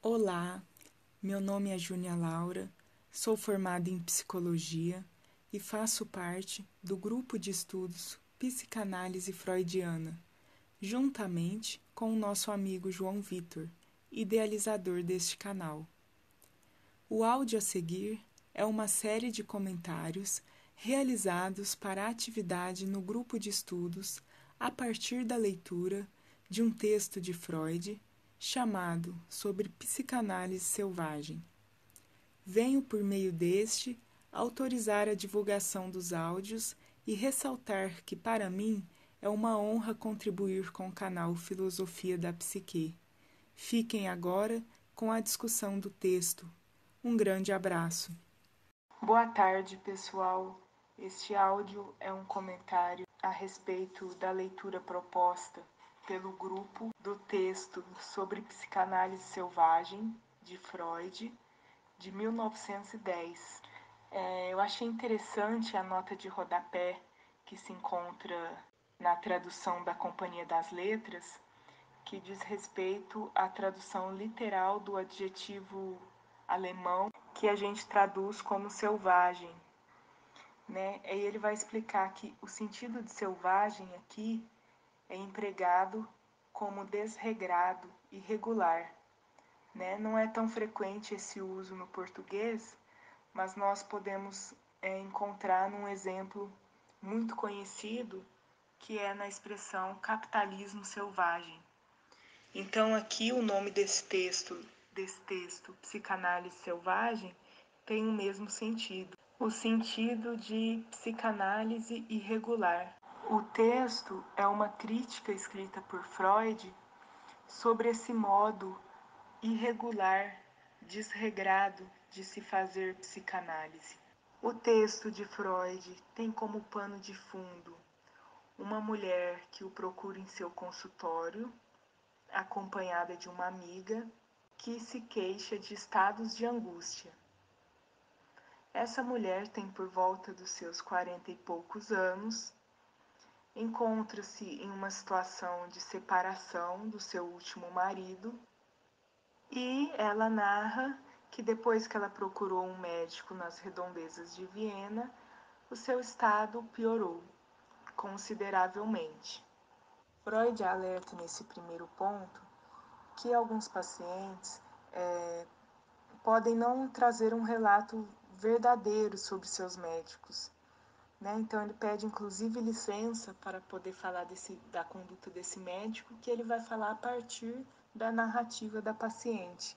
Olá, meu nome é Júnia Laura, sou formada em psicologia e faço parte do grupo de estudos Psicanálise Freudiana, juntamente com o nosso amigo João Vitor, idealizador deste canal. O áudio a seguir é uma série de comentários realizados para a atividade no grupo de estudos a partir da leitura de um texto de Freud chamado Sobre Psicanálise Selvagem. Venho, por meio deste, autorizar a divulgação dos áudios e ressaltar que, para mim, é uma honra contribuir com o canal Filosofia da Psique. Fiquem agora com a discussão do texto. Um grande abraço. Boa tarde, pessoal. Este áudio é um comentário a respeito da leitura proposta pelo grupo do texto sobre psicanálise selvagem de Freud, de 1910. Eu achei interessante a nota de rodapé que se encontra na tradução da Companhia das Letras, que diz respeito à tradução literal do adjetivo alemão que a gente traduz como selvagem, né? E ele vai explicar que o sentido de selvagem aqui é empregado como desregrado, irregular, né? Não é tão frequente esse uso no português, mas nós podemos encontrar num exemplo muito conhecido, que é na expressão capitalismo selvagem. Então aqui o nome desse texto, Psicanálise Selvagem, tem o mesmo sentido, o sentido de psicanálise irregular. O texto é uma crítica escrita por Freud sobre esse modo irregular, desregrado de se fazer psicanálise. O texto de Freud tem como pano de fundo uma mulher que o procura em seu consultório, acompanhada de uma amiga que se queixa de estados de angústia. Essa mulher tem por volta dos seus 40 e poucos anos, encontra-se em uma situação de separação do seu último marido e ela narra que depois que ela procurou um médico nas redondezas de Viena, o seu estado piorou consideravelmente. Freud alerta nesse primeiro ponto que alguns pacientes podem não trazer um relato verdadeiro sobre seus médicos, né? Então ele pede inclusive licença para poder falar da conduta desse médico, que ele vai falar a partir da narrativa da paciente.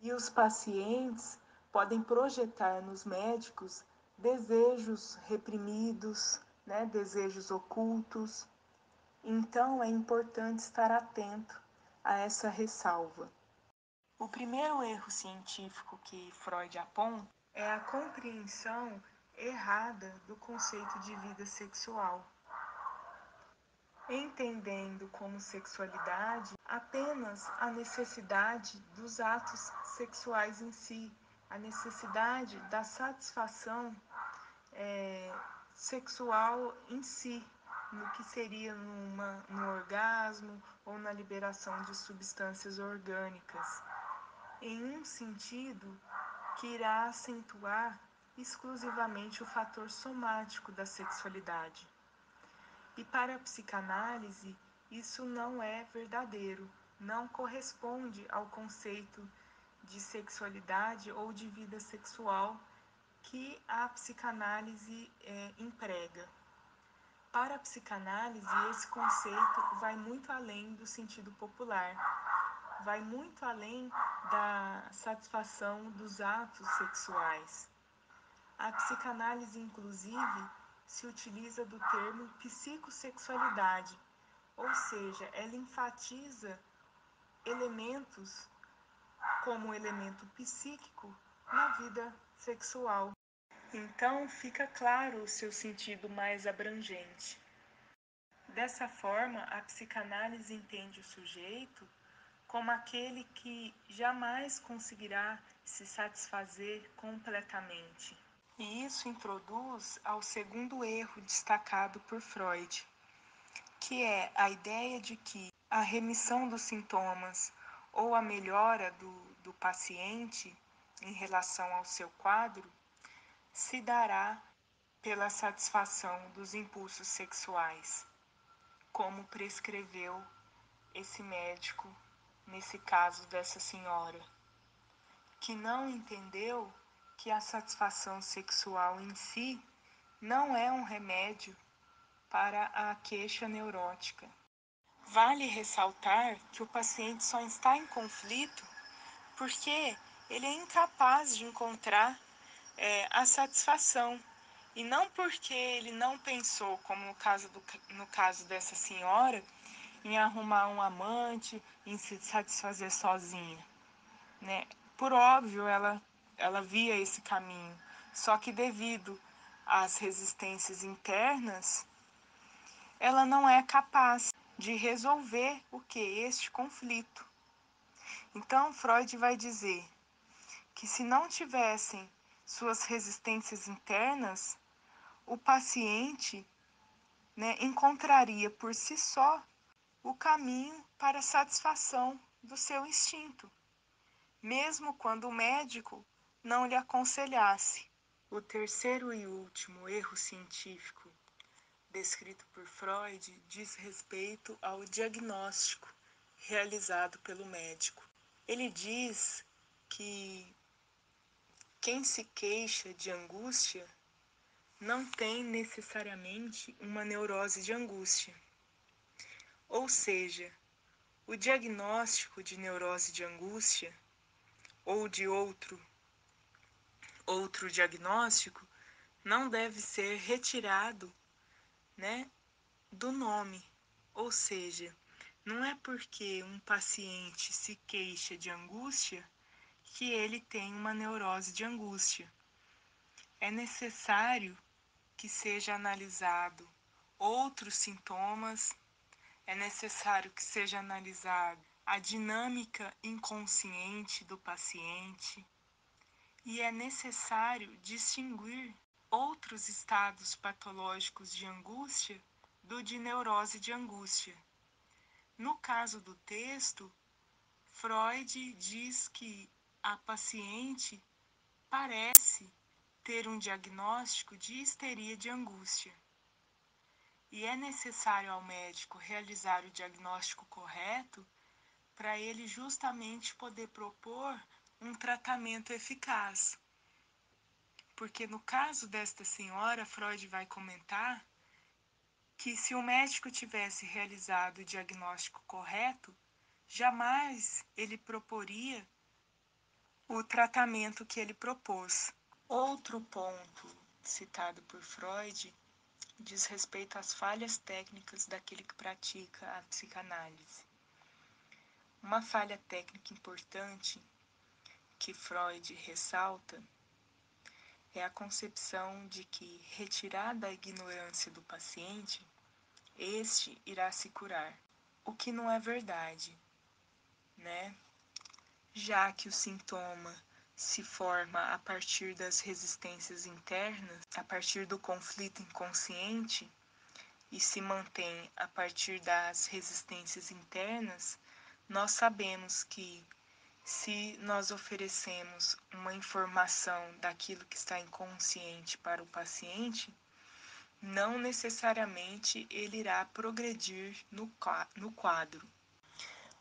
E os pacientes podem projetar nos médicos desejos reprimidos, né? Desejos ocultos. Então é importante estar atento a essa ressalva. O primeiro erro científico que Freud aponta é a compreensão errada do conceito de vida sexual, entendendo como sexualidade apenas a necessidade dos atos sexuais em si, a necessidade da satisfação sexual em si, no que seria no orgasmo ou na liberação de substâncias orgânicas, em um sentido que irá acentuar exclusivamente o fator somático da sexualidade. E para a psicanálise, isso não é verdadeiro, não corresponde ao conceito de sexualidade ou de vida sexual que a psicanálise emprega. Para a psicanálise, esse conceito vai muito além do sentido popular, vai muito além da satisfação dos atos sexuais. A psicanálise, inclusive, se utiliza do termo psicossexualidade, ou seja, ela enfatiza elementos como elemento psíquico na vida sexual. Então fica claro o seu sentido mais abrangente. Dessa forma, a psicanálise entende o sujeito como aquele que jamais conseguirá se satisfazer completamente. E isso introduz ao segundo erro destacado por Freud, que é a ideia de que a remissão dos sintomas ou a melhora do paciente em relação ao seu quadro se dará pela satisfação dos impulsos sexuais, como prescreveu esse médico nesse caso dessa senhora, que não entendeu que a satisfação sexual em si não é um remédio para a queixa neurótica. Vale ressaltar que o paciente só está em conflito porque ele é incapaz de encontrar a satisfação, e não porque ele não pensou, como no caso dessa senhora, em arrumar um amante, em se satisfazer sozinha, né? Por óbvio, ela via esse caminho, só que devido às resistências internas, ela não é capaz de resolver o que? Este conflito. Então, Freud vai dizer que se não tivessem suas resistências internas, o paciente, né, encontraria por si só o caminho para a satisfação do seu instinto, mesmo quando o médico não lhe aconselhasse. O terceiro e último erro científico descrito por Freud diz respeito ao diagnóstico realizado pelo médico. Ele diz que quem se queixa de angústia não tem necessariamente uma neurose de angústia. Ou seja, o diagnóstico de neurose de angústia ou de outro diagnóstico não deve ser retirado, né, do nome. Ou seja, não é porque um paciente se queixa de angústia que ele tem uma neurose de angústia. É necessário que seja analisado outros sintomas, é necessário que seja analisado a dinâmica inconsciente do paciente e é necessário distinguir outros estados patológicos de angústia do de neurose de angústia. No caso do texto, Freud diz que a paciente parece ter um diagnóstico de histeria de angústia. E é necessário ao médico realizar o diagnóstico correto para ele justamente poder propor um tratamento eficaz. Porque no caso desta senhora, Freud vai comentar que se o médico tivesse realizado o diagnóstico correto, jamais ele proporia o tratamento que ele propôs. Outro ponto citado por Freud diz respeito às falhas técnicas daquele que pratica a psicanálise. Uma falha técnica importante que Freud ressalta é a concepção de que, retirada a ignorância do paciente, este irá se curar, o que não é verdade, né? Já que o sintoma se forma a partir das resistências internas, a partir do conflito inconsciente, e se mantém a partir das resistências internas, nós sabemos que se nós oferecemos uma informação daquilo que está inconsciente para o paciente, não necessariamente ele irá progredir no quadro.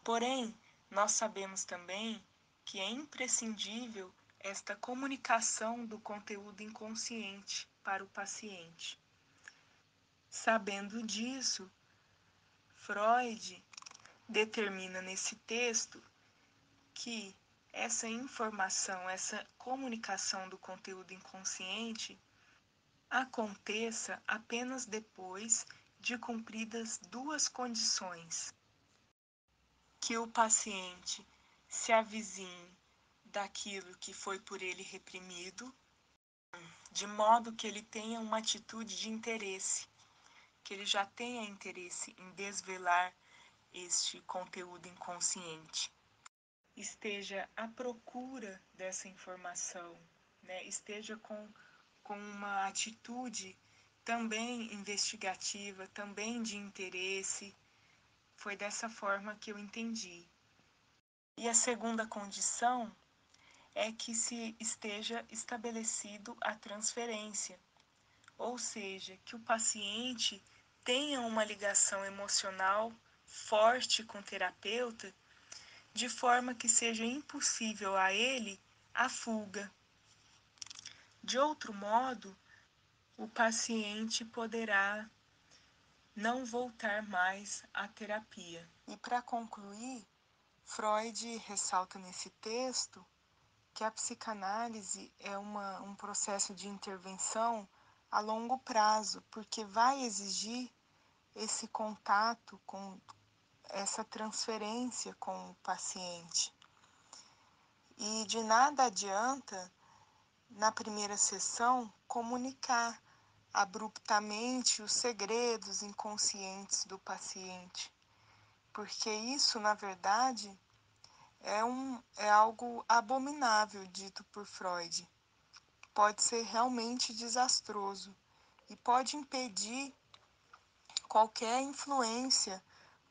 Porém, nós sabemos também que é imprescindível esta comunicação do conteúdo inconsciente para o paciente. Sabendo disso, Freud determina nesse texto que essa informação, essa comunicação do conteúdo inconsciente aconteça apenas depois de cumpridas duas condições: que o paciente se avizinhe daquilo que foi por ele reprimido, de modo que ele tenha uma atitude de interesse, que ele já tenha interesse em desvelar este conteúdo inconsciente, esteja à procura dessa informação, né? Esteja com uma atitude também investigativa, também de interesse. Foi dessa forma que eu entendi. E a segunda condição é que se esteja estabelecido a transferência, ou seja, que o paciente tenha uma ligação emocional forte com o terapeuta, de forma que seja impossível a ele a fuga. De outro modo, o paciente poderá não voltar mais à terapia. E para concluir, Freud ressalta nesse texto que a psicanálise é um processo de intervenção a longo prazo, porque vai exigir esse contato com essa transferência com o paciente. E de nada adianta, na primeira sessão, comunicar abruptamente os segredos inconscientes do paciente, porque isso, na verdade, é algo abominável, dito por Freud. Pode ser realmente desastroso e pode impedir qualquer influência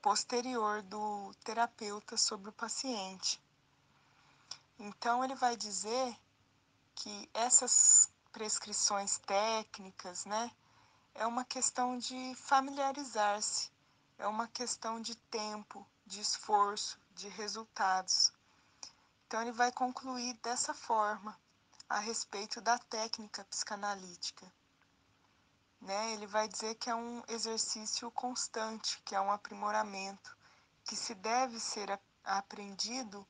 posterior do terapeuta sobre o paciente. Então, ele vai dizer que essas prescrições técnicas, né, é uma questão de familiarizar-se, é uma questão de tempo, de esforço, de resultados. Então, ele vai concluir dessa forma a respeito da técnica psicanalítica. Né? Ele vai dizer que é um exercício constante, que é um aprimoramento, que se deve ser aprendido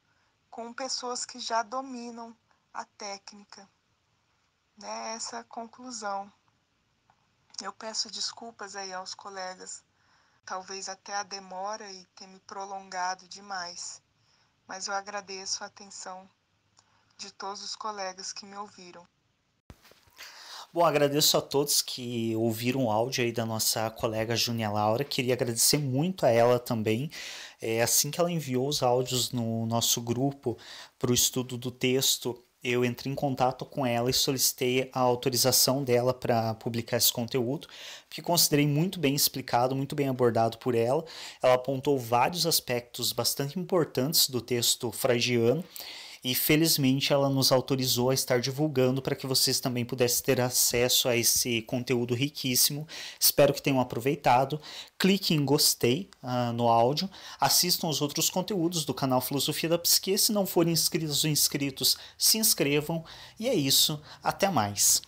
com pessoas que já dominam a técnica. Né? Essa conclusão. Eu peço desculpas aí aos colegas, talvez até a demora e ter me prolongado demais, mas eu agradeço a atenção de todos os colegas que me ouviram. Bom, agradeço a todos que ouviram o áudio aí da nossa colega Júnia Laura. Queria agradecer muito a ela também. Assim que ela enviou os áudios no nosso grupo para o estudo do texto, eu entrei em contato com ela e solicitei a autorização dela para publicar esse conteúdo, que considerei muito bem explicado, muito bem abordado por ela. Ela apontou vários aspectos bastante importantes do texto freudiano, e felizmente ela nos autorizou a estar divulgando para que vocês também pudessem ter acesso a esse conteúdo riquíssimo. Espero que tenham aproveitado. Clique em gostei no áudio, assistam os outros conteúdos do canal Filosofia da Psique. Se não forem inscritos ou inscritos, se inscrevam. E é isso, até mais.